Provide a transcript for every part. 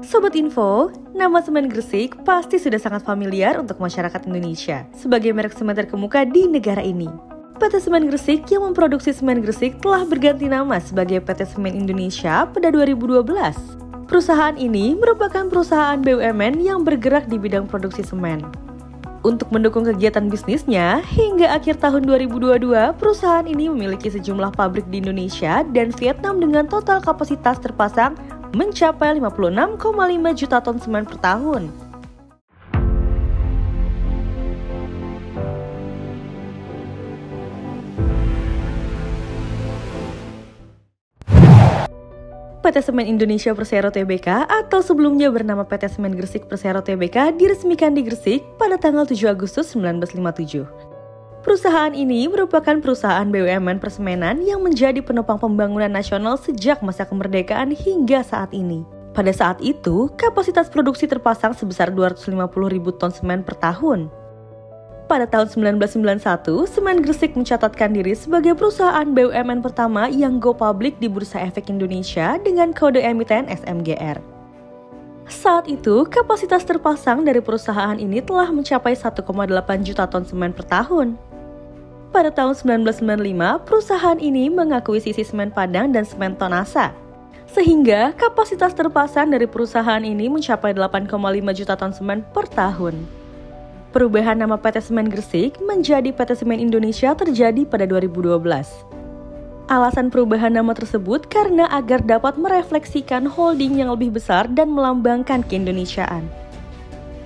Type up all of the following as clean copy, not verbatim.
Sobat Info, nama semen Gresik pasti sudah sangat familiar untuk masyarakat Indonesia sebagai merek semen terkemuka di negara ini. PT Semen Gresik yang memproduksi semen Gresik telah berganti nama sebagai PT Semen Indonesia pada 2012. Perusahaan ini merupakan perusahaan BUMN yang bergerak di bidang produksi semen. Untuk mendukung kegiatan bisnisnya, hingga akhir tahun 2022, perusahaan ini memiliki sejumlah pabrik di Indonesia dan Vietnam dengan total kapasitas terpasang mencapai 56,5 juta ton semen per tahun. PT Semen Indonesia Persero Tbk atau sebelumnya bernama PT Semen Gresik Persero Tbk diresmikan di Gresik pada tanggal 7 Agustus 1957. Perusahaan ini merupakan perusahaan BUMN persemenan yang menjadi penopang pembangunan nasional sejak masa kemerdekaan hingga saat ini. Pada saat itu, kapasitas produksi terpasang sebesar 250.000 ton semen per tahun. Pada tahun 1991, Semen Gresik mencatatkan diri sebagai perusahaan BUMN pertama yang go public di Bursa Efek Indonesia dengan kode emiten SMGR. Saat itu, kapasitas terpasang dari perusahaan ini telah mencapai 1,8 juta ton semen per tahun. Pada tahun 1995, perusahaan ini mengakuisisi Semen Padang dan Semen Tonasa, sehingga kapasitas terpasang dari perusahaan ini mencapai 8,5 juta ton semen per tahun. Perubahan nama PT Semen Gresik menjadi PT Semen Indonesia terjadi pada 2012. Alasan perubahan nama tersebut karena agar dapat merefleksikan holding yang lebih besar dan melambangkan keindonesiaan.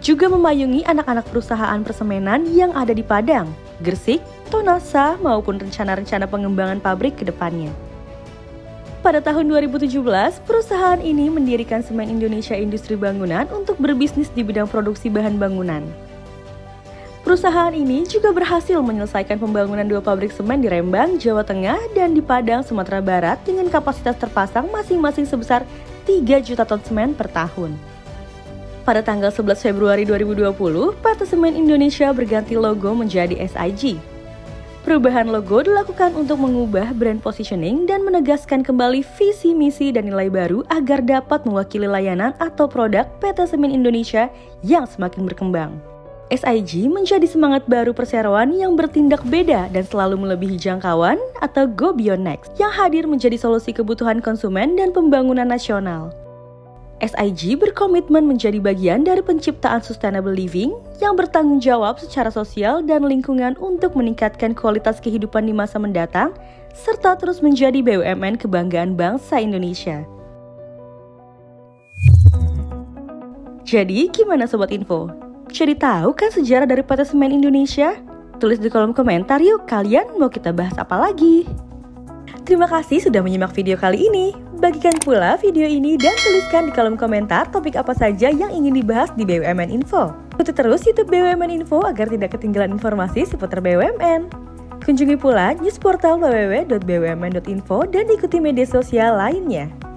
Juga memayungi anak-anak perusahaan persemenan yang ada di Padang, Gresik, Tonasa, maupun rencana-rencana pengembangan pabrik ke depannya. Pada tahun 2017, perusahaan ini mendirikan Semen Indonesia Industri Bangunan untuk berbisnis di bidang produksi bahan bangunan. Perusahaan ini juga berhasil menyelesaikan pembangunan 2 pabrik semen di Rembang, Jawa Tengah, dan di Padang, Sumatera Barat dengan kapasitas terpasang masing-masing sebesar 3 juta ton semen per tahun. Pada tanggal 11 Februari 2020, PT Semen Indonesia berganti logo menjadi SIG. Perubahan logo dilakukan untuk mengubah brand positioning dan menegaskan kembali visi, misi, dan nilai baru agar dapat mewakili layanan atau produk PT Semen Indonesia yang semakin berkembang. SIG menjadi semangat baru perseroan yang bertindak beda dan selalu melebihi jangkauan atau Go Beyond Next yang hadir menjadi solusi kebutuhan konsumen dan pembangunan nasional. SIG berkomitmen menjadi bagian dari penciptaan sustainable living yang bertanggung jawab secara sosial dan lingkungan untuk meningkatkan kualitas kehidupan di masa mendatang serta terus menjadi BUMN kebanggaan bangsa Indonesia. Jadi gimana Sobat Info? Jadi tahu kan sejarah dari PT Semen Indonesia? Tulis di kolom komentar yuk, kalian mau kita bahas apa lagi? Terima kasih sudah menyimak video kali ini. Bagikan pula video ini dan tuliskan di kolom komentar topik apa saja yang ingin dibahas di BUMN Info. Ikuti terus YouTube BUMN Info agar tidak ketinggalan informasi seputar BUMN. Kunjungi pula news portal www.bumn.info dan ikuti media sosial lainnya.